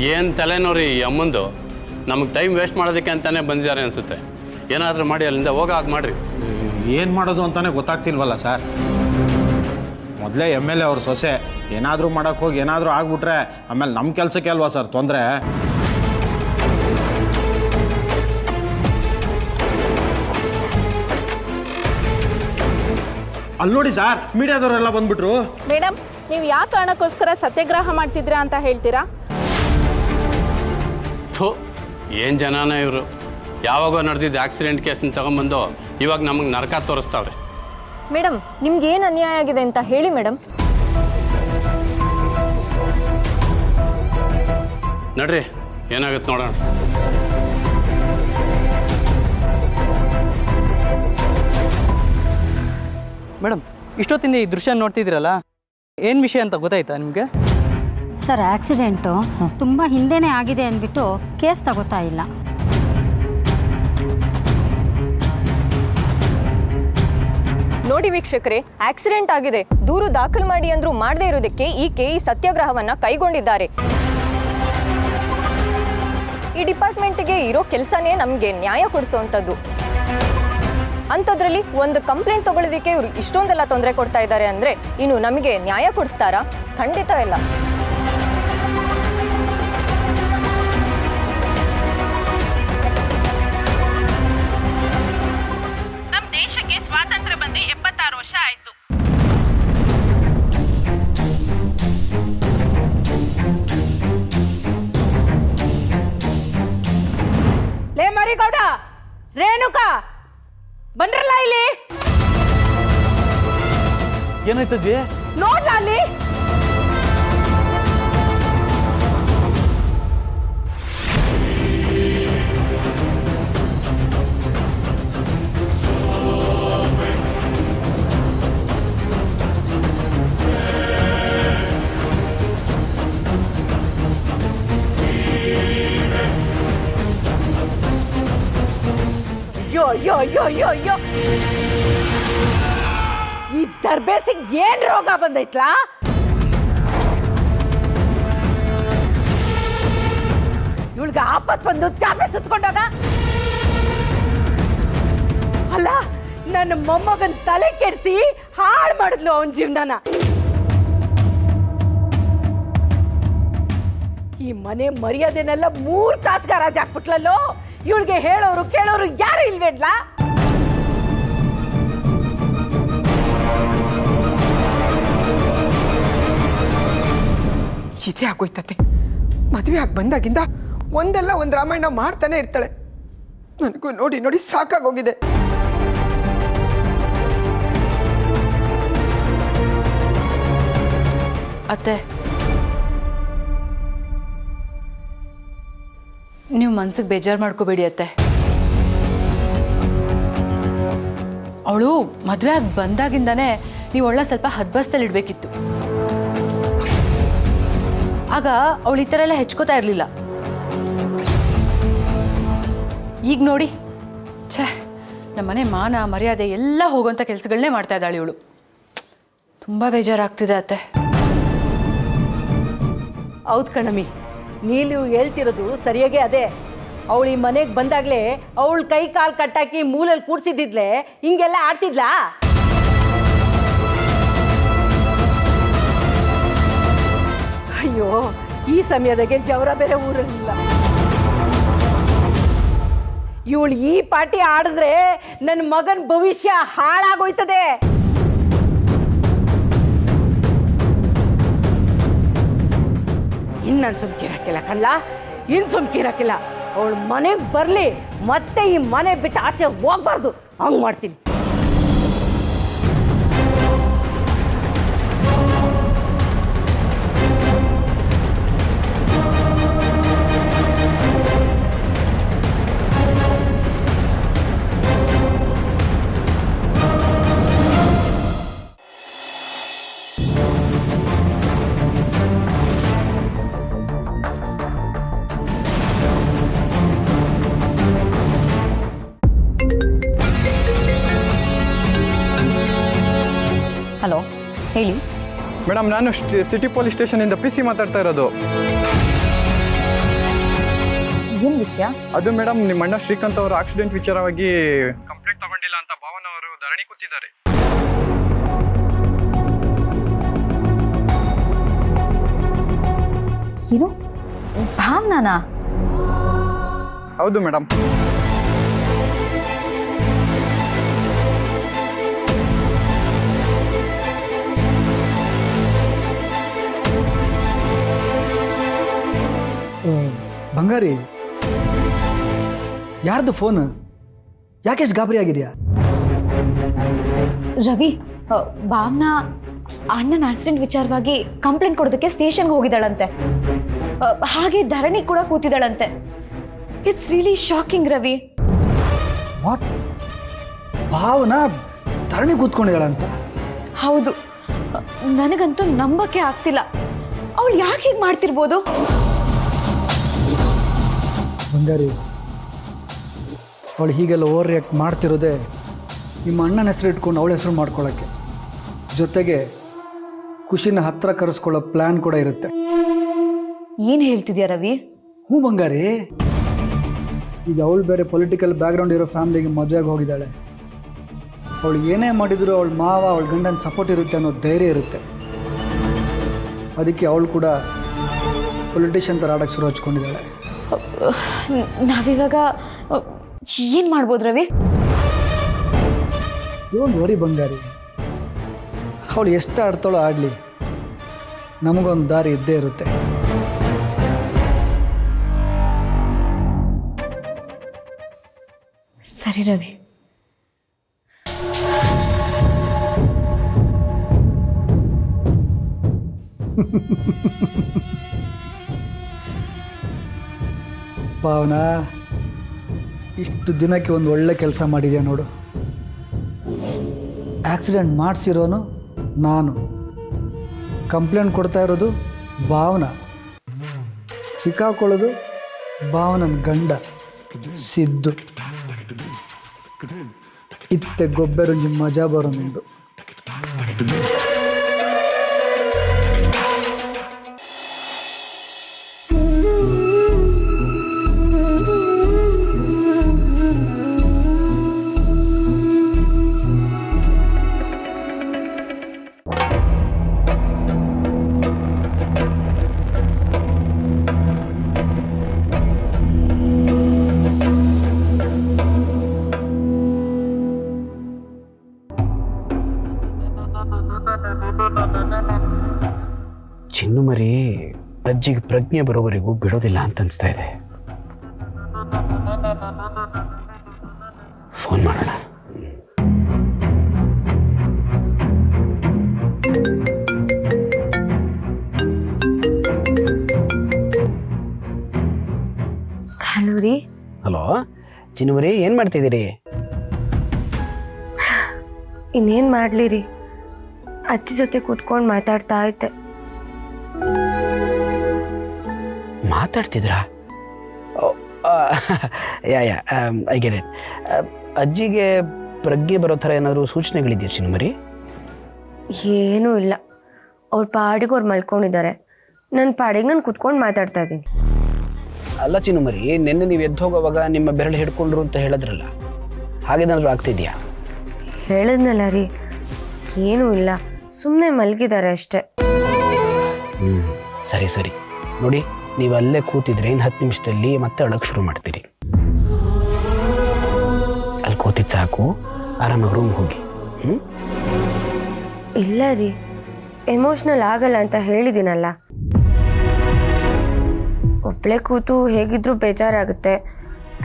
ಏನು ತಲೆನೋರಿ ಈ ಅಮ್ಮಂದು ನಮಗೆ ಟೈಮ್ ವೇಸ್ಟ್ ಮಾಡೋದಕ್ಕೆ ಅಂತಲೇ ಬಂದಿದ್ದಾರೆ ಅನಿಸುತ್ತೆ. ಏನಾದರೂ ಮಾಡಿ ಅಲ್ಲಿಂದ ಹೋಗೋ ಹಾಗೆ ಮಾಡಿರಿ. ಏನು ಮಾಡೋದು ಅಂತಲೇ ಗೊತ್ತಾಗ್ತಿಲ್ವಲ್ಲ ಸರ್. ಮೊದಲೇ MLA ಅವ್ರ ಸೊಸೆ, ಏನಾದರೂ ಮಾಡೋಕ್ಕೆ ಹೋಗಿ ಏನಾದರೂ ಆಗ್ಬಿಟ್ರೆ ಆಮೇಲೆ ನಮ್ಮ ಕೆಲಸಕ್ಕೆ ಅಲ್ವಾ ಸರ್ ತೊಂದರೆ. ಅಲ್ಲಿ ನೋಡಿ ಸರ್, ಮೀಡಿಯಾದವರೆಲ್ಲ ಬಂದ್ಬಿಟ್ರು. ಮೇಡಮ್, ನೀವು ಯಾವ ಕಾರಣಕ್ಕೋಸ್ಕರ ಸತ್ಯಾಗ್ರಹ ಮಾಡ್ತಿದ್ದೀರಾ ಅಂತ ಹೇಳ್ತೀರಾ? ಥೋ, ಏನು ಜನನ ಇವರು. ಯಾವಾಗೋ ನಡೆದಿದ್ದು ಆಕ್ಸಿಡೆಂಟ್ ಕೇಸ್ನ ತಗೊಂಬಂದು ಇವಾಗ ನಮಗೆ ನರಕ ತೋರಿಸ್ತಾವ್ರೆ. ಮೇಡಮ್, ನಿಮ್ಗೆ ಏನು ಅನ್ಯಾಯ ಆಗಿದೆ ಅಂತ ಹೇಳಿ ಮೇಡಮ್. ನಡ್ರಿ, ಏನಾಗುತ್ತೆ ನೋಡೋಣ. ಮೇಡಮ್, ಇಷ್ಟೊತ್ತಿಂದ ಈ ದೃಶ್ಯ ನೋಡ್ತಿದ್ದೀರಲ್ಲ, ಏನು ವಿಷಯ ಅಂತ ಗೊತ್ತಾಯ್ತಾ ನಿಮಗೆ? ಸರ್, ಆಕ್ಸಿಡೆಂಟು ತುಂಬ ಹಿಂದೆನೇ ಆಗಿದೆ ಅಂದ್ಬಿಟ್ಟು ಕೇಸ್ ತಗೋತಾ ಇಲ್ಲ. ನೋಡಿ ವೀಕ್ಷಕರೇ, ಆಕ್ಸಿಡೆಂಟ್ ಆಗಿದೆ, ದೂರು ದಾಖಲು ಮಾಡಿ ಅಂದ್ರೂ ಮಾಡದೇ ಇರೋದಕ್ಕೆ ಈಕೆ ಈ ಸತ್ಯಾಗ್ರಹವನ್ನ ಕೈಗೊಂಡಿದ್ದಾರೆ. ಈ ಡಿಪಾರ್ಟ್ಮೆಂಟ್ಗೆ ಇರೋ ಕೆಲಸನೇ ನಮಗೆ ನ್ಯಾಯ ಕೊಡಿಸುವಂಥದ್ದು. ಅಂಥದ್ರಲ್ಲಿ ಒಂದು ಕಂಪ್ಲೇಂಟ್ ತಗೊಳ್ಳೋದಕ್ಕೆ ಇವರು ಇಷ್ಟೊಂದೆಲ್ಲ ತೊಂದರೆ ಕೊಡ್ತಾ ಇದ್ದಾರೆ ಅಂದರೆ ಇನ್ನು ನಮಗೆ ನ್ಯಾಯ ಕೊಡಿಸ್ತಾರಾ? ಖಂಡಿತ ಇಲ್ಲ. ನಮ್ಮ ದೇಶಕ್ಕೆ ಸ್ವಾತಂತ್ರ್ಯ ಬಂದು 76 ವರ್ಷ ಆಯ್ತು. ಲೇ ಮರಿಗೌಡ, ರೇಣುಕಾ, ಬಂದ್ರಲ್ಲ ಇಲ್ಲಿ. ಏನಾಯ್ತಜ್ಜಿ? ನೋಡ್ಲ ಅಲ್ಲಿ. ಅಯ್ಯೋ, ಈ ದರ್ಬೇಸಿಗೆ ಏನ್ ರೋಗ ಬಂದೈತ್ಲಾ? ಇವಳಿಗೆ ಆಪತ್ ಬಂದು ಚಾಪೆ ಸುತ್ಕೊಂಡಾಗ ಅಲ್ಲ, ನನ್ನ ಮೊಮ್ಮಗನ್ ತಲೆ ಕೆಡಿಸಿ ಹಾಳು ಮಾಡಿದ್ಲು ಅವನ ಜೀವನನ. ಈ ಮನೆ ಮರ್ಯಾದೆನೆಲ್ಲ 3 ತಾಸ್ಗ ರಾಜಾಕ್ಬಿಟ್ಲಲ್ಲೋ. ಇವಳಿಗೆ ಹೇಳೋರು ಕೇಳೋರು ಯಾರು ಇಲ್ವೇಡ್ಲ? ಇದೇ ಆಗೋಯ್ತತೆ. ಮದುವೆ ಆಗಿ ಬಂದಾಗಿಂದ ಒಂದಲ್ಲ ಒಂದು ರಾಮಾಯಣ ಮಾಡ್ತಾನೆ ಇರ್ತಾಳೆ. ನನಗೂ ನೋಡಿ ನೋಡಿ ಸಾಕಾಗೋಗಿದೆ. ಅತ್ತೆ, ನೀವು ಮನ್ಸಿಗೆ ಬೇಜಾರು ಮಾಡ್ಕೋಬೇಡಿ ಅತ್ತೆ. ಅವಳು ಮದುವೆ ಆಗಿ ಬಂದಾಗಿಂದಾನೇ ನೀವು ಒಳ್ಳೆ ಸ್ವಲ್ಪ ಹದ್ಬಸ್ತಲ್ಲಿ ಇಡಬೇಕಿತ್ತು. ಆಗ ಅವಳು ಈ ಥರ ಎಲ್ಲ ಹೆಚ್ಕೋತಾ ಇರಲಿಲ್ಲ. ಈಗ ನೋಡಿ, ಛೇ, ನಮ್ಮನೆ ಮಾನ ಮರ್ಯಾದೆ ಎಲ್ಲ ಹೋಗೋಂಥ ಕೆಲಸಗಳನ್ನೇ ಮಾಡ್ತಾ ಇದ್ದಾಳೆ ಇವಳು. ತುಂಬ ಬೇಜಾರಾಗ್ತಿದೆ ಅತ್ತೆ. ಹೌದು ಕಣಮಿ, ನೀನು ಹೇಳ್ತಿರೋದು ಸರಿಯಾಗಿ ಅದೇ. ಅವಳು ಈ ಮನೆಗೆ ಬಂದಾಗಲೇ ಅವಳು ಕೈ ಕಾಲು ಕಟ್ಟಾಕಿ ಮೂಲೆಯಲ್ಲಿ ಕೂಡ್ಸಿದ್ದಿದ್ಲೆ ಹಿಂಗೆಲ್ಲ ಆಡ್ತಿದ್ಲಾ? ಅಯ್ಯೋ, ಈ ಸಮಯದಾಗೆ ಜವರ ಬೇರೆ ಊರಲ್ಲಿಲ್ಲ. ಇವಳು ಈ ಪಾರ್ಟಿ ಆಡಿದ್ರೆ ನನ್ನ ಮಗನ ಭವಿಷ್ಯ ಹಾಳಾಗೋಯ್ತದೆ. ನಾನು ಸುಮ್ಕಿರಾಕಿಲ್ಲ ಕಣ್ಲ, ಇನ್ನು ಸುಮ್ಕಿರಾಕಿಲ್ಲ. ಅವಳು ಮನೆಗೆ ಬರಲಿ, ಮತ್ತೆ ಈ ಮನೆ ಬಿಟ್ಟು ಆಚೆ ಹೋಗ್ಬಾರ್ದು, ಹಂಗೆ ಮಾಡ್ತೀನಿ. ಹಲೋ, ಹೇಳಿ ಮೇಡಮ್, ನಾನು ಸಿಟಿ ಪೊಲೀಸ್ ಸ್ಟೇಷನಿಂದ PC ಮಾತಾಡ್ತಾ ಇರೋದು. ಏನು ವಿಷಯ? ಅದು ಮೇಡಮ್, ನಿಮ್ಮ ಅಣ್ಣ ಶ್ರೀಕಾಂತ್ ಅವರು ಆಕ್ಸಿಡೆಂಟ್ ವಿಚಾರವಾಗಿ ಕಂಪ್ಲೇಂಟ್ ತಗೊಂಡಿಲ್ಲ ಅಂತ ಭಾವನ ಅವರು ಧರಣಿ ಕೂತಿದ್ದಾರೆ. ಏನು ಭಾವನಾನಾ? ಹೌದು ಮೇಡಮ್. ಬಂಗಾರಿ, ಯಾರ್ದು ಫೋನ್? ಯಾಕೆಷ್ಟು ಗಾಬರಿ ಆಗಿದೆಯಾ? ರವಿ, ಭಾವನಾ ಅಣ್ಣನ ಆಕ್ಸಿಡೆಂಟ್ ವಿಚಾರವಾಗಿ ಕಂಪ್ಲೇಂಟ್ ಕೊಡೋದಕ್ಕೆ ಸ್ಟೇಷನ್ಗೆ ಹೋಗಿದ್ದಾಳಂತೆ. ಹಾಗೆ ಧರಣಿ ಕೂಡ ಕೂತಿದ್ದಾಳಂತೆ. It's really shocking Ravi. What? Bhavana Dharani ಕೂತ್ಕೊಂಡಿದ್ದಾಳಂತ? ಹೌದು, ನನಗಂತೂ ನಂಬಕ್ಕೆ ಆಗ್ತಿಲ್ಲ. ಅವಳು ಯಾಕೆ ಹೀಗೆ ಮಾಡ್ತಿರ್ಬೋದು? ಬಂಗಾರಿ, ಅವಳು ಹೀಗೆಲ್ಲ ಓವರ್ ರಿಯಾಕ್ಟ್ ಮಾಡ್ತಿರೋದೇ ನಿಮ್ಮ ಅಣ್ಣನ ಹೆಸರು ಇಟ್ಕೊಂಡು ಅವಳ ಹೆಸರು ಮಾಡ್ಕೊಳ್ಳೋಕ್ಕೆ. ಜೊತೆಗೆ ಖುಷಿನ ಹತ್ರ ಕರೆಸ್ಕೊಳ್ಳೋ ಪ್ಲ್ಯಾನ್ ಕೂಡ ಇರುತ್ತೆ. ಏನು ಹೇಳ್ತಿದ್ಯಾ ರವಿ? ಹ್ಞೂ ಬಂಗಾರಿ, ಈಗ ಅವಳು ಬೇರೆ ಪೊಲಿಟಿಕಲ್ ಬ್ಯಾಕ್ಗ್ರೌಂಡ್ ಇರೋ ಫ್ಯಾಮ್ಲಿಗೆ ಮದುವೆಗೆ ಹೋಗಿದ್ದಾಳೆ. ಅವಳು ಏನೇ ಮಾಡಿದರೂ ಅವಳ ಮಾವ, ಅವಳ ಗಂಡನ ಸಪೋರ್ಟ್ ಇರುತ್ತೆ ಅನ್ನೋ ಧೈರ್ಯ ಇರುತ್ತೆ. ಅದಕ್ಕೆ ಅವಳು ಕೂಡ ಪೊಲಿಟಿಷಿಯನ್ ಥರ ಆಡೋಕ್ಕೆ ಶುರು ಹಚ್ಕೊಂಡಿದ್ದಾಳೆ. ನಾವಿವಾಗ ಏನು ಮಾಡ್ಬೋದು ರವಿ? ಡೋಂಟ್ ವರಿ ಬಂಗಾರಿ, ಅವಳು ಎಷ್ಟು ಆಡ್ತಾಳೋ ಆಡಲಿ, ನಮಗೊಂದು ದಾರಿ ಇದ್ದೇ ಇರುತ್ತೆ. ಸರಿ ರವಿ. ಭಾವನಾ, ಇಷ್ಟು ದಿನಕ್ಕೆ ಒಂದು ಒಳ್ಳೆ ಕೆಲಸ ಮಾಡಿದ್ಯಾ ನೋಡು. ಆಕ್ಸಿಡೆಂಟ್ ಮಾಡಿಸಿರೋನು ನಾನು, ಕಂಪ್ಲೇಂಟ್ ಕೊಡ್ತಾ ಇರೋದು ಭಾವನಾ, ಸಿಕ್ಕಾಕೊಳ್ಳೋದು ಭಾವನನ ಗಂಡ ಸಿದ್ದು. ಇತ್ತೆ ಗೊಬ್ಬೆರುಂಜಿ ಮಜಾ ಬರೋನುಂಡು. ಚಿನ್ನು ಮರಿ ಅಜ್ಜಿಗೆ ಪ್ರಜ್ಞೆ ಬರೋವರೆಗೂ ಬಿಡೋದಿಲ್ಲ ಅಂತ ಅನಿಸ್ತಾ ಇದೆ. ಫೋನ್ ಮಾಡೋಣ. ಹಲೋ ರೀ. ಹಲೋ ಚಿನ್ನು ಮರಿ, ಏನು ಮಾಡ್ತಿದ್ದೀರಿ? ಇನ್ನೇನು ಮಾಡಲಿ ರೀ, ಅಜ್ಜಿ ಜೊತೆ ಕೂತ್ಕೊಂಡು ಮಾತಾಡ್ತಾ ಇದ್ದೆ. ಮಾತಾಡ್ತಿದ್ರಾ? Yeah I get it. ಅಜ್ಜಿಗೆ ಪ್ರಜ್ಞೆ ಬರೋ ಥರ ಏನಾದರೂ ಸೂಚನೆಗಳಿದೆಯಾ ಚಿನ್ಮರಿ? ಏನೂ ಇಲ್ಲ, ಅವ್ರ ಪಾಡಿಗೆ ಅವ್ರು ಮಲ್ಕೊಂಡಿದ್ದಾರೆ. ನನ್ನ ಪಾಡಿಗೆ ನಾನು ಕೂತ್ಕೊಂಡು ಮಾತಾಡ್ತಾ ಇದ್ದೀನಿ. ಅಲ್ಲ ಚಿನ್ಮರಿ, ನಿನ್ನೆ ನೀವು ಎದ್ದು ಹೋಗೋವಾಗ ನಿಮ್ಮ ಬೆರಳು ಹಿಡ್ಕೊಂಡ್ರು ಅಂತ ಹೇಳಿದ್ರಲ್ಲ, ಹಾಗೇನಾದರೂ ಆಗ್ತಿದ್ಯಾ? ಹೇಳಿದ್ನಲ್ಲ ರೀ, ಏನೂ ಇಲ್ಲ, ಸುಮ್ಮನೆ ಮಲಗಿದ್ದಾರೆ ಅಷ್ಟೇ. ಸರಿ ಸರಿ. ನೋಡಿ, ನೀವು ಅಲ್ಲೇ ಕೂತಿದ್ರೆ ಇನ್ನು 10 ನಿಮಿಷದಲ್ಲಿ ಮತ್ತೆ ಅಳಕ್ಕೆ ಶುರು ಮಾಡ್ತೀರಿ. ಅಲ್ಲಿ ಕೂತಿದ್ದು ಸಾಕು, ಆರಾಮಾಗಿ ರೂಮ್ ಹೋಗಿ. ಇಲ್ಲ ರೀ, ಎಮೋಷ್ನಲ್ ಆಗಲ್ಲ ಅಂತ ಹೇಳಿದ್ದೀನಲ್ಲ. ಒಬ್ಬಳೇ ಕೂತು ಹೇಗಿದ್ರೂ ಬೇಜಾರಾಗುತ್ತೆ.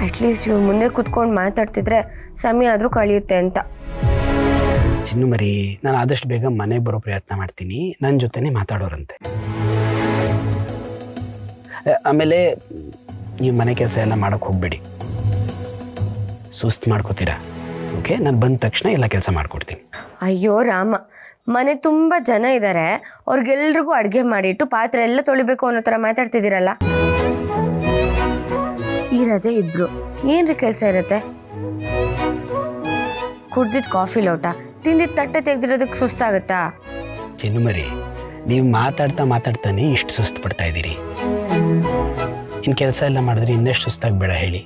ಅಟ್ಲೀಸ್ಟ್ ಇವ್ರ ಮುಂದೆ ಕೂತ್ಕೊಂಡು ಮಾತಾಡ್ತಿದ್ರೆ ಸಮಯ ಆದರೂ ಕಳೆಯುತ್ತೆ ಅಂತ. ಚಿನ್ನು ಮರಿ, ನಾನು ಆದಷ್ಟು ಬೇಗ ಮನೆಗೆ ಬರೋ ಪ್ರಯತ್ನ ಮಾಡ್ತೀನಿ. ನನ್ನ ಜೊತೆನೇ ಮಾತಾಡೋರಂತೆ. ಆಮೇಲೆ ನೀವು ಮನೆ ಕೆಲಸ ಎಲ್ಲ ಮಾಡೋಕ್ಕೆ ಹೋಗ್ಬೇಡಿ, ಸುಸ್ತು ಮಾಡ್ಕೋತೀರಾ. ಓಕೆ, ನಾನು ಬಂದ ತಕ್ಷಣ ಎಲ್ಲ ಕೆಲಸ ಮಾಡಿಕೊಡ್ತೀನಿ. ಅಯ್ಯೋ ರಾಮ, ಮನೆ ತುಂಬ ಜನ ಇದ್ದಾರೆ, ಅವ್ರಿಗೆಲ್ರಿಗೂ ಅಡುಗೆ ಮಾಡಿಟ್ಟು ಪಾತ್ರೆ ಎಲ್ಲ ತೊಳಿಬೇಕು ಅನ್ನೋ ಥರ ಮಾತಾಡ್ತಿದ್ದೀರಲ್ಲ. ಇರೋದೇ ಇಬ್ರು, ಏನ್ರಿ ಕೆಲಸ ಇರುತ್ತೆ? ಕುಡ್ದಿದ್ದು ಕಾಫಿ ಲೋಟ, ತಿಂದಿದ್ದು ತಟ್ಟೆ ತೆಗೆದಿರೋದಕ್ಕೆ ಸುಸ್ತಾಗುತ್ತಾ? ಚಿನ್ನು ಮರಿ, ನೀವು ಮಾತಾಡ್ತಾನೆ ಇಷ್ಟು ಸುಸ್ತು ಪಡ್ತಾ ಇದ್ದೀರಿ. ಇನ್ನು ಕೆಲಸ ಎಲ್ಲ ಮಾಡಿದ್ರೆ ಇನ್ನೆಷ್ಟು ಸುಸ್ತಾಗಿ ಬೇಡ ಹೇಳಿ.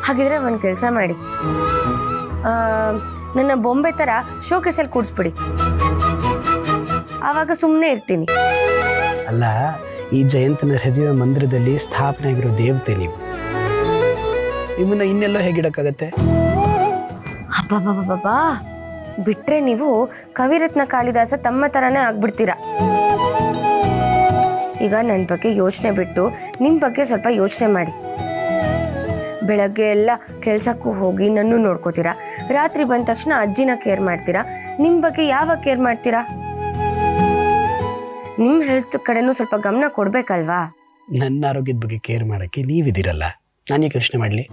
ಹಾಗಿದ್ರೆ ಒಂದು ಕೆಲಸ ಮಾಡಿ, ನನ್ನ ಬೊಂಬೆ ಥರ ಶೋಕೇಸಲ್ಲಿ ಕೂಡಿಸ್ಬಿಡಿ, ಆವಾಗ ಸುಮ್ಮನೆ ಇರ್ತೀನಿ. ಅಲ್ಲ, ಈ ಜಯಂತನ ಹೃದಯ ಮಂದಿರದಲ್ಲಿ ಸ್ಥಾಪನೆ ಆಗಿರೋ ದೇವತೆ ನೀವು, ನಿಮ್ಮನ್ನ ಇನ್ನೆಲ್ಲೋ ಹೇಗಿಡಕ್ಕಾಗತ್ತೆ? ಅಬ್ಬಬ್ಬಬ್ಬಬ್ಬಾ, ಬಿಟ್ರೆ ನೀವು ಕವಿರತ್ನ ಕಾಳಿದಾಸ ತಮ್ಮ ಥರನೇ ಆಗ್ಬಿಡ್ತೀರಾ. ಈಗ ನನ್ನ ಬಗ್ಗೆ ಯೋಚನೆ ಬಿಟ್ಟು ನಿಮ್ಮ ಬಗ್ಗೆ ಸ್ವಲ್ಪ ಯೋಚನೆ ಮಾಡಿ. ಬೆಳಗ್ಗೆ ಎಲ್ಲ ಕೆಲಸಕ್ಕೂ ಹೋಗಿ ನನ್ನೂ ನೋಡ್ಕೋತೀರಾ, ರಾತ್ರಿ ಬಂದ ತಕ್ಷಣ ಅಜ್ಜಿನ ಕೇರ್ ಮಾಡ್ತೀರಾ. ನಿಮ್ಮ ಬಗ್ಗೆ ಯಾವಾಗ ಕೇರ್ ಮಾಡ್ತೀರಾ? ನಿಮ್ಮ ಹೆಲ್ತ್ ಕಡೆನೂ ಸ್ವಲ್ಪ ಗಮನ ಕೊಡ್ಬೇಕಲ್ವಾ? ನನ್ನ ಆರೋಗ್ಯದ ಬಗ್ಗೆ ಕೇರ್ ಮಾಡೋಕ್ಕೆ ನೀವಿದ್ದೀರಲ್ಲ, ನಾನು ಯಾಕೆ ಯೋಚನೆ ಮಾಡಲಿ?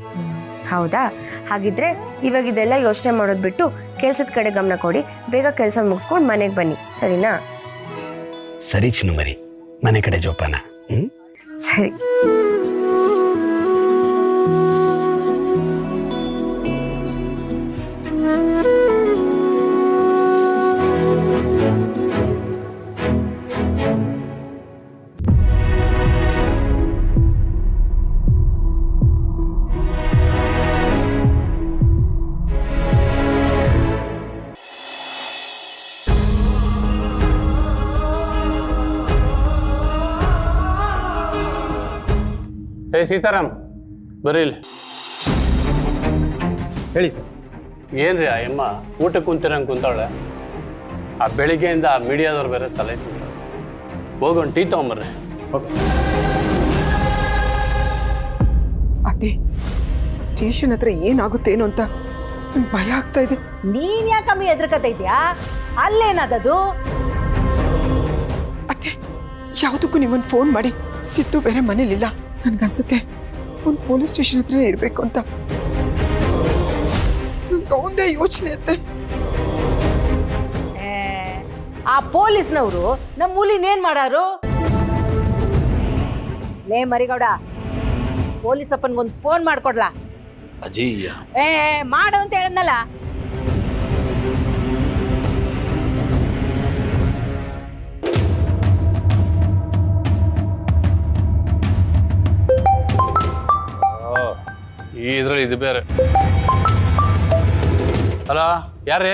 ಹೌದಾ? ಹಾಗಿದ್ರೆ ಇವಾಗ ಇದೆಲ್ಲ ಯೋಚನೆ ಮಾಡೋದು ಬಿಟ್ಟು ಕೆಲ್ಸದ ಕಡೆ ಗಮನ ಕೊಡಿ. ಬೇಗ ಕೆಲಸ ಮುಗಿಸ್ಕೊಂಡು ಮನೆಗೆ ಬನ್ನಿ, ಸರಿನಾ? ಸರಿ ಚಿನ್ನುಮರಿ, ಮನೆ ಕಡೆ ಜೋಪಾನ. ಸರಿ. ಏ ಸೀತಾರಾಮ್, ಬರ್ರಿ ಇಲ್ಲಿ. ಹೇಳಿ ಸರ್. ಏನ್ರಿ ಆ ಅಮ್ಮ ಊಟಕ್ಕೆ ಕುಂತಿರಂಗೆ ಕುಂತಾಳೆ? ಆ ಬೆಳಿಗ್ಗೆಯಿಂದ ಆ ಮೀಡಿಯಾದವ್ರು ಬೇರೆ ತಲೆ ತಿಂತಾರೆ. ಹೋಗೊಂಡು ಟೀ ತೊಗೊಂಬರ್ರಿ. ಅತ್ತೆ, ಸ್ಟೇಷನ್ ಹತ್ರ ಏನಾಗುತ್ತೇನೋ ಅಂತ ನಂಗೆ ಭಯ ಆಗ್ತಾ ಇದೆ. ನೀನ್ ಯಾಕಮ್ಮಿ ಎದ್ರಕತೈದ್ಯಾ? ಅಲ್ಲೇನದದು? ಅತ್ತೆ, ಯಾವುದಕ್ಕೂ ನೀವೊಂದು ಫೋನ್ ಮಾಡಿ. ಸಿದ್ದು ಬೇರೆ ಮನೇಲಿಲ್ಲ. ನನ್ಗನ್ಸುತ್ತೆ ಒಂದು ಪೊಲೀಸ್ ಸ್ಟೇಷನ್ ಹತ್ರನೇ ಇರಬೇಕು ಅಂತ. ನನ್ಗೆ ಒಂದೇ ಯೋಚನೆ ಅತ್ತೆ. ಆ ಪೊಲೀಸ್ನವರು ನಮ್ಮ ಮೂಲಿನೇನ್ ಮಾಡಾರು? ಲೇ ಮರಿಗೌಡ, ಪೊಲೀಸ್ ಅಪ್ಪನ್ಗೊಂದು ಫೋನ್ ಮಾಡ್ಕೊಡ್ಲಾ? ಅಜೀಯ ಮಾಡು ಅಂತ ಹೇಳದ್ನಲ್ಲ. ಇದ್ರಲ್ಲಿ ಇದು ಬೇರೆ. ಅಲ್ಲ, ಯಾರೇ?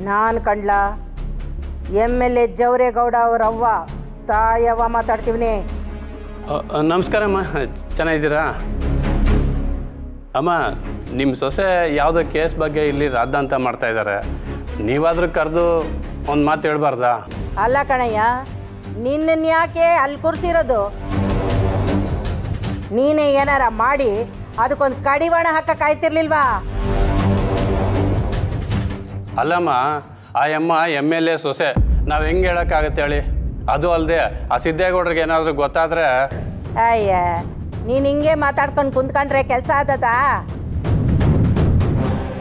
ನಾನು ಕಂಡ್ಲಾ MLA ಜವರೇಗೌಡ ಅವ್ರ ಅವ್ವ ತಾಯವ್ವ ಮಾತಾಡ್ತೀವಿ. ನಮಸ್ಕಾರ ಅಮ್ಮ, ಚೆನ್ನಾಗಿದ್ದೀರಾ? ಅಮ್ಮ, ನಿಮ್ಮ ಸೊಸೆ ಯಾವುದೋ ಕೇಸ್ ಬಗ್ಗೆ ಇಲ್ಲಿ ರಾದ್ದಾಂತ ಮಾಡ್ತಾ ಇದ್ದಾರೆ. ನೀವಾದ್ರೂ ಕರೆದು ಒಂದು ಮಾತು ಹೇಳ್ಬಾರ್ದಾ? ಅಲ್ಲ ಕಣಯ್ಯ, ನಿನ್ನ ಯಾಕೆ ಅಲ್ಲಿ ಕೂರಿಸಿರೋದು? ನೀನೇ ಏನಾರ ಮಾಡಿ ಅದಕ್ಕೊಂದು ಕಡಿವಾಣ ಹಾಕ ಕಾಯ್ತಿರ್ಲಿಲ್ವಾ? ಅಲ್ಲಮ್ಮ, ಆ ಅಮ್ಮ MLA ಸೊಸೆ, ನಾವು ಹೆಂಗೆ ಹೇಳೋಕ್ಕಾಗತ್ತೆ ಹೇಳಿ? ಅದು ಅಲ್ಲದೆ ಆ ಸಿದ್ದೇಗೌಡ್ರಿಗೆ ಏನಾದರೂ ಗೊತ್ತಾದರೆ? ಅಯ್ಯ, ನೀನು ಹಿಂಗೆ ಮಾತಾಡ್ಕೊಂಡು ಕುಂತ್ಕೊಂಡ್ರೆ ಕೆಲಸ ಆದದಾ?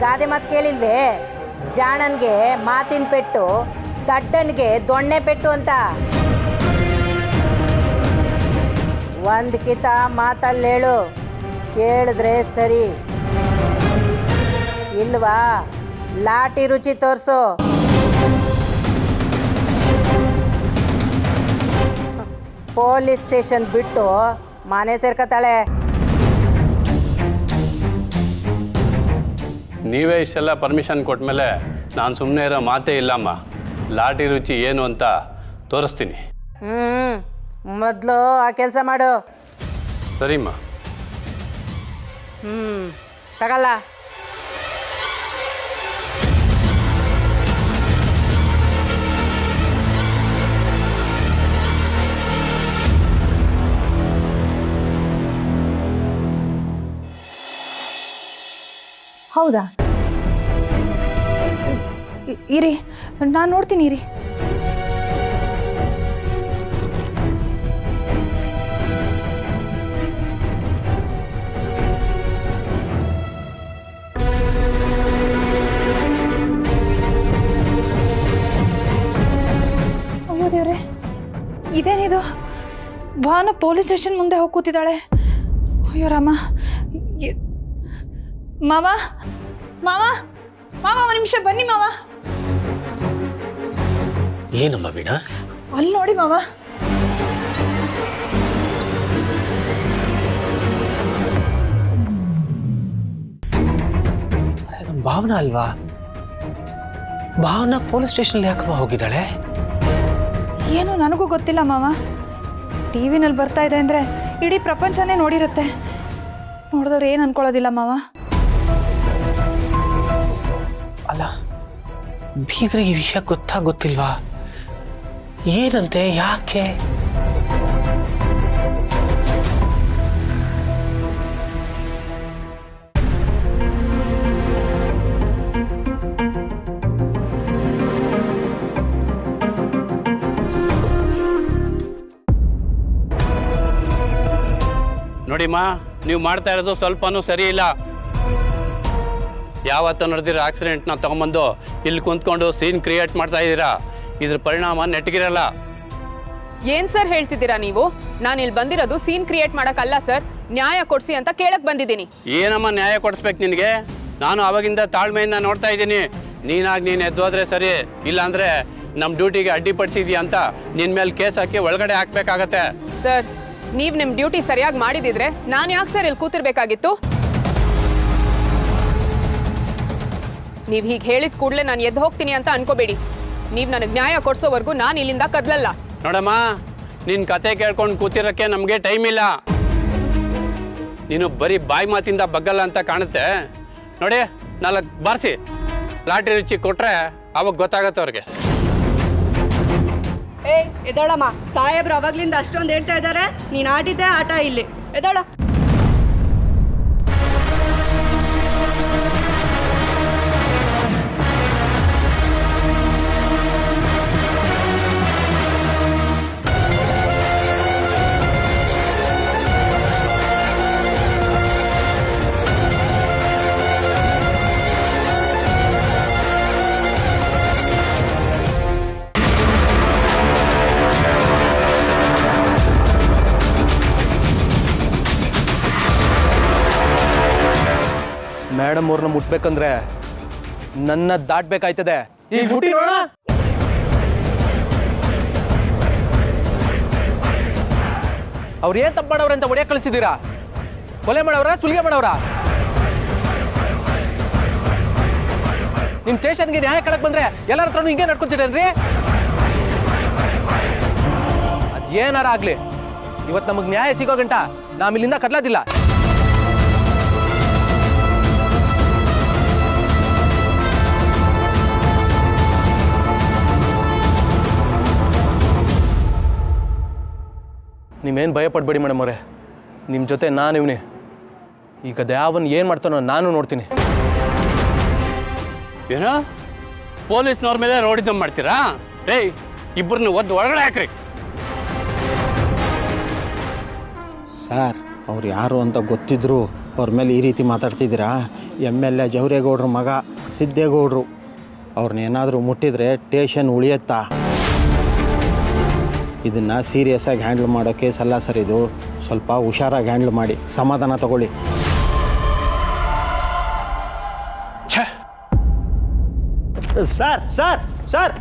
ಗಾದೆ ಮಾತು ಕೇಳಿಲ್ವೇ? ಜಾಣನ್ಗೆ ಮಾತಿನ ಪೆಟ್ಟು, ದಡ್ಡನ್ಗೆ ದೊಣ್ಣೆ ಪೆಟ್ಟು ಅಂತ. ಒಂದು ಕಿತ ಮಾತಲ್ಲಿ ಹೇಳು, ಕೇಳಿದ್ರೆ ಸರಿ. ಇಲ್ವಾ ಲಾಟಿ ರುಚಿ ತೋರಿಸು. ಪೊಲೀಸ್ ಸ್ಟೇಷನ್ ಬಿಟ್ಟು ಮನೆ ಸೇರ್ಕತಾಳೆ. ನೀವೇ ಇಷ್ಟೆಲ್ಲ ಪರ್ಮಿಷನ್ ಕೊಟ್ಮೇಲೆ ನಾನು ಸುಮ್ಮನೆ ಇರೋ ಮಾತೇ ಇಲ್ಲಮ್ಮ. ಲಾಟಿ ರುಚಿ ಏನು ಅಂತ ತೋರಿಸ್ತೀನಿ. ಮೊದಲು ಆ ಕೆಲಸ ಮಾಡು. ಸರಿಮ್ಮ. ತಗಲ್ಲ. ಹೌದಾ? ಇರಿ, ನಾನು ನೋಡ್ತೀನಿ. ಇರಿ. ಅಯ್ಯೋ ದೇವ್ರೆ, ಇದೇನಿದು? ಭಾನು ಪೊಲೀಸ್ ಸ್ಟೇಷನ್ ಮುಂದೆ ಹೋಗಿ ಕೂತಿದ್ದಾಳೆ. ಅಯ್ಯೋ ರಾಮ. ಮಾವ, ಮಾವ, ಮಾವ, ಒಂದು ನಿಮಿಷ ಬನ್ನಿ ಮಾವ. ಏನಮ್ಮ ವೀಣಾ? ಅಲ್ಲಿ ನೋಡಿ ಮಾವ. ಭಾವನಾ ಅಲ್ವಾ? ಭಾವನಾ ಪೊಲೀಸ್ ಸ್ಟೇಷನಲ್ಲಿ ಯಾಕಮ್ಮ ಹೋಗಿದ್ದಾಳೆ? ಏನು ನನಗೂ ಗೊತ್ತಿಲ್ಲ ಮಾವ. ಟಿ ವಿನಲ್ಲಿ ಬರ್ತಾ ಇದೆ ಅಂದರೆ ಇಡೀ ಪ್ರಪಂಚನೇ ನೋಡಿರುತ್ತೆ. ನೋಡಿದವ್ರು ಏನು ಅನ್ಕೊಳ್ಳೋದಿಲ್ಲ ಮಾವ. ಅಲ್ಲ, ಬೀಗರಿಗೆ ಈ ವಿಷಯ ಗೊತ್ತಿಲ್ವಾ? ಏನಂತೆ, ಯಾಕೆ? ನೋಡಿಮ್ಮ, ನೀವು ಮಾಡ್ತಾ ಇರೋದು ಸ್ವಲ್ಪನೂ ಸರಿ ಇಲ್ಲ. ಯಾವತ್ತೂ ನಡೆದಿರೋ ಆಕ್ಸಿಡೆಂಟ್ನ ತೊಗೊಂಬಂದು ಇಲ್ಲಿ ಕುಂತ್ಕೊಂಡು ಸೀನ್ ಕ್ರಿಯೇಟ್ ಮಾಡ್ತಾ ಇದ್ದೀರಾ. ಇದ್ರ ಪರಿಣಾಮ ನೆಟ್ಟಗಿರಲ್ಲ. ಏನು ಸರ್ ಹೇಳ್ತಿದ್ದೀರಾ ನೀವು? ನಾನು ಇಲ್ಲಿ ಬಂದಿರೋದು ಸೀನ್ ಕ್ರಿಯೇಟ್ ಮಾಡೋಕ್ಕಲ್ಲ ಸರ್, ನ್ಯಾಯ ಕೊಡಿಸಿ ಅಂತ ಕೇಳಕ್ಕೆ ಬಂದಿದ್ದೀನಿ. ಏನಮ್ಮ ನ್ಯಾಯ ಕೊಡಿಸ್ಬೇಕು ನಿನಗೆ? ನಾನು ಅವಾಗಿಂದ ತಾಳ್ಮೆಯಿಂದ ನೋಡ್ತಾ ಇದ್ದೀನಿ. ನೀನಾಗಿ ನೀನು ಎದ್ದೋದ್ರೆ ಸರಿ, ಇಲ್ಲಾಂದರೆ ನಮ್ಮ ಡ್ಯೂಟಿಗೆ ಅಡ್ಡಿಪಡಿಸಿದ್ಯಾ ಅಂತ ನಿನ್ನ ಮೇಲೆ ಕೇಸ್ ಹಾಕಿ ಒಳಗಡೆ ಹಾಕ್ಬೇಕಾಗತ್ತೆ. ಸರ್, ನೀವು ನಿಮ್ಮ ಡ್ಯೂಟಿ ಸರಿಯಾಗಿ ಮಾಡಿದಿದ್ರೆ ನಾನು ಯಾಕೆ ಸರ್ ಇಲ್ಲಿ ಕೂತಿರ್ಬೇಕಾಗಿತ್ತು? ನೀವು ಹೀಗೆ ಹೇಳಿದ ಕೂಡಲೇ ನಾನು ಎದ್ದು ಹೋಗ್ತೀನಿ ಅಂತ ಅನ್ಕೋಬೇಡಿ. ನೀವು ನನಗೆ ನ್ಯಾಯ ಕೊಡಿಸೋವರೆಗೂ ನಾನು ಇಲ್ಲಿಂದ ಕದಲಲ್ಲ. ನೋಡಮ್ಮ, ನಿನ್ನ ಕತೆ ಕೇಳ್ಕೊಂಡು ಕೂತಿರೋಕ್ಕೆ ನಮಗೆ ಟೈಮ್ ಇಲ್ಲ. ನೀನು ಬರೀ ಬಾಯಿ ಮಾತಿಂದ ಬಗ್ಗಲ್ಲ ಅಂತ ಕಾಣುತ್ತೆ. ನೋಡಿ, 4 ಬಾರಿಸಿ ಲಾಟ್ರಿ ರುಚಿ ಕೊಟ್ಟರೆ ಅವಾಗ ಗೊತ್ತಾಗತ್ತೆ ಅವ್ರಿಗೆ. ಎದೋಳಮ್ಮ, ಸಾಹೇಬ್ರು ಅವಾಗ್ಲಿಂದ ಅಷ್ಟೊಂದು ಹೇಳ್ತಾ ಇದ್ದಾರೆ. ನೀನು ಆಡಿದ್ದೆ ಆಟ ಇಲ್ಲಿ. ಎದೋಳ. ಮೇಡಮ್ ಅವ್ರನ್ನ ಮುಟ್ಬೇಕಂದ್ರೆ ನನ್ನ ದಾಟ್ಬೇಕಾಯ್ತದೆ. ಈಗ ಮುಟ್ಟಿ ನೋಡ. ಅವ್ರು ಏನ್ ತಪ್ಪು ಮಾಡವ್ರೆ ಅಂತ ಒಡೆಯ ಕಳಿಸಿದ್ದೀರಾ? ಕೊಲೆ ಮಾಡವ್ರ, ಸುಲಿಗೆ ಮಾಡವ್ರ? ನಿಮ್ ಸ್ಟೇಷನ್ಗೆ ನ್ಯಾಯ ಕಳಕ್ ಬಂದ್ರೆ ಎಲ್ಲರ ಹತ್ರನೂ ಹಿಂಗೆ ನಡ್ಕೊಂತಿದ್ದೇನ್ರಿ? ಅದೇನಾರ ಆಗ್ಲಿ, ಇವತ್ತು ನಮಗ್ ನ್ಯಾಯ ಸಿಗೋ ಗಂಟ ನಾವ್ ಇಲ್ಲಿಂದ ಕದ್ಲಾದಿಲ್ಲ. ನೀವೇನು ಭಯ ಪಡಬೇಡಿ ಮೇಡಮ್ ಅವರೇ, ನಿಮ್ಮ ಜೊತೆ ನಾನು ಇವನೇ. ಈಗ ದ್ಯಾವನ್ ಏನು ಮಾಡ್ತಾನೋ ನಾನು ನೋಡ್ತೀನಿ. ಏನೋ ಪೊಲೀಸ್ನವ್ರ ಮೇಲೆ ರೋಡಿಸಮ್ ಮಾಡ್ತೀರಾ? ಏಯ್, ಇಬ್ಬರನ್ನ ಒಳಗಡೆ ಹಾಕ್ರಿ. ಸರ್, ಅವ್ರು ಯಾರು ಅಂತ ಗೊತ್ತಿದ್ರು ಅವ್ರ ಮೇಲೆ ಈ ರೀತಿ ಮಾತಾಡ್ತಿದ್ದೀರಾ? MLA ಜವರೇಗೌಡ್ರ ಮಗ ಸಿದ್ದೇಗೌಡರು. ಅವ್ರನ್ನೇನಾದರೂ ಮುಟ್ಟಿದ್ರೆ ಟೇಷನ್ ಉಳಿಯತ್ತಾ? ಇದನ್ನು ಸೀರಿಯಸ್ಸಾಗಿ ಹ್ಯಾಂಡ್ಲ್ ಮಾಡೋ ಕೇಸ್ ಅಲ್ಲ ಸರ್ ಇದು. ಸ್ವಲ್ಪ ಹುಷಾರಾಗಿ ಹ್ಯಾಂಡ್ಲ್ ಮಾಡಿ, ಸಮಾಧಾನ ತಗೊಳ್ಳಿ. Sir sir sir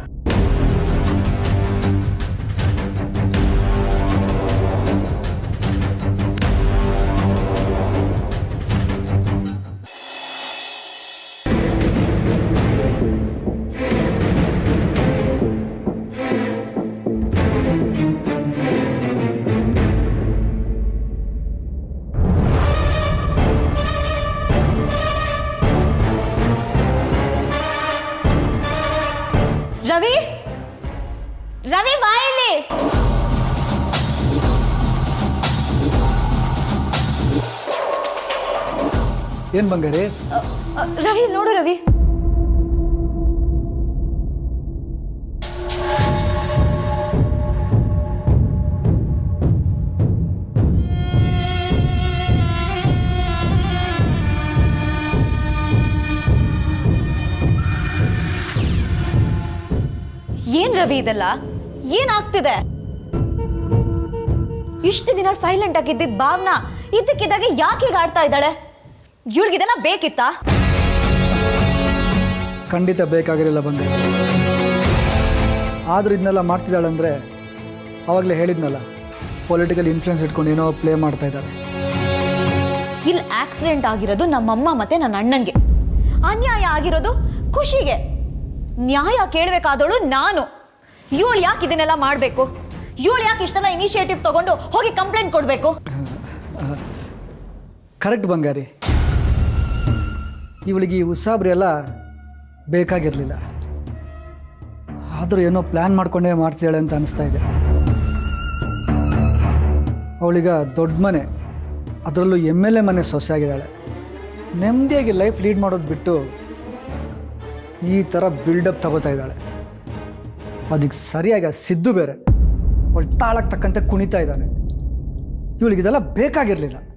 Ravi, Ravi ಬಾ ಇಲ್ಲಿ. ಏನು ಬಂಗಾರಿ? ರವಿ ನೋಡು ರವಿ. ಏನ್ ರವಿ ಇದೆಲ್ಲ? ಏನಾಗ್ತಿದೆ? ಇಷ್ಟು ದಿನ ಸೈಲೆಂಟ್ ಆಗಿದ್ದಿದ್ದ ಭಾವನಾ ಇದ್ದಕ್ಕಿದ್ದಾಗೆ ಯಾಕೆ ಈಗ ಆಡ್ತಾ ಇದ್ದಾಳೆ? ಇವಳಿಗಿದೆಲ್ಲ ಬೇಕಿತ್ತಾ? ಖಂಡಿತ ಬೇಕಾಗಿರಲಿಲ್ಲ ಬಂಗಾರಿ. ಆದರೂ ಇದನ್ನೆಲ್ಲ ಮಾಡ್ತಿದ್ದಾಳೆ ಅಂದರೆ ಆವಾಗಲೇ ಹೇಳಿದ್ನಲ್ಲ, ಪೊಲಿಟಿಕಲ್ ಇನ್ಫ್ಲೂಯೆನ್ಸ್ ಇಟ್ಕೊಂಡು ಏನೋ ಪ್ಲೇ ಮಾಡ್ತಾ ಇದ್ದಾಳೆ. ಇಲ್ಲಿ ಆಕ್ಸಿಡೆಂಟ್ ಆಗಿರೋದು ನಮ್ಮಮ್ಮ ಮತ್ತೆ ನನ್ನ ಅಣ್ಣಂಗೆ. ಅನ್ಯಾಯ ಆಗಿರೋದು ಖುಷಿಗೆ. ನ್ಯಾಯ ಕೇಳಬೇಕಾದವಳು ನಾನು. ಇವಳು ಯಾಕೆ ಇದನ್ನೆಲ್ಲ ಮಾಡಬೇಕು? ಇವಳು ಯಾಕೆ ಇಷ್ಟೆಲ್ಲ ಇನಿಷಿಯೇಟಿವ್ ತಗೊಂಡು ಹೋಗಿ ಕಂಪ್ಲೇಂಟ್ ಕೊಡಬೇಕು? ಕರೆಕ್ಟ್ ಬಂಗಾರಿ, ಇವಳಿಗೆ ಈ ಉಸಾಬ್ರಿ ಎಲ್ಲ ಬೇಕಾಗಿರಲಿಲ್ಲ. ಆದರೂ ಏನೋ ಪ್ಲ್ಯಾನ್ ಮಾಡ್ಕೊಂಡೇ ಮಾಡ್ತಿದ್ದಾಳೆ ಅಂತ ಅನಿಸ್ತಾ ಇದೆ. ಅವಳೀಗ ದೊಡ್ಡ ಮನೆ, ಅದರಲ್ಲೂ MLA ಮನೆ ಸೊಸೆ ಆಗಿದ್ದಾಳೆ. ನೆಮ್ಮದಿಯಾಗಿ ಲೈಫ್ ಲೀಡ್ ಮಾಡೋದು ಬಿಟ್ಟು ಈ ಥರ ಬಿಲ್ಡಪ್ ತಗೋತಾ ಇದ್ದಾಳೆ. ಅದಕ್ಕೆ ಸರಿಯಾಗಿ ಸಿದ್ದು ಬೇರೆ ಅವಳು ತಾಳಕ್ಕೆ ತಕ್ಕಂತೆ ಕುಣಿತಾ ಇದ್ದಾನೆ. ಇವಳಿಗಿದೆಲ್ಲ ಬೇಕಾಗಿರಲಿಲ್ಲ.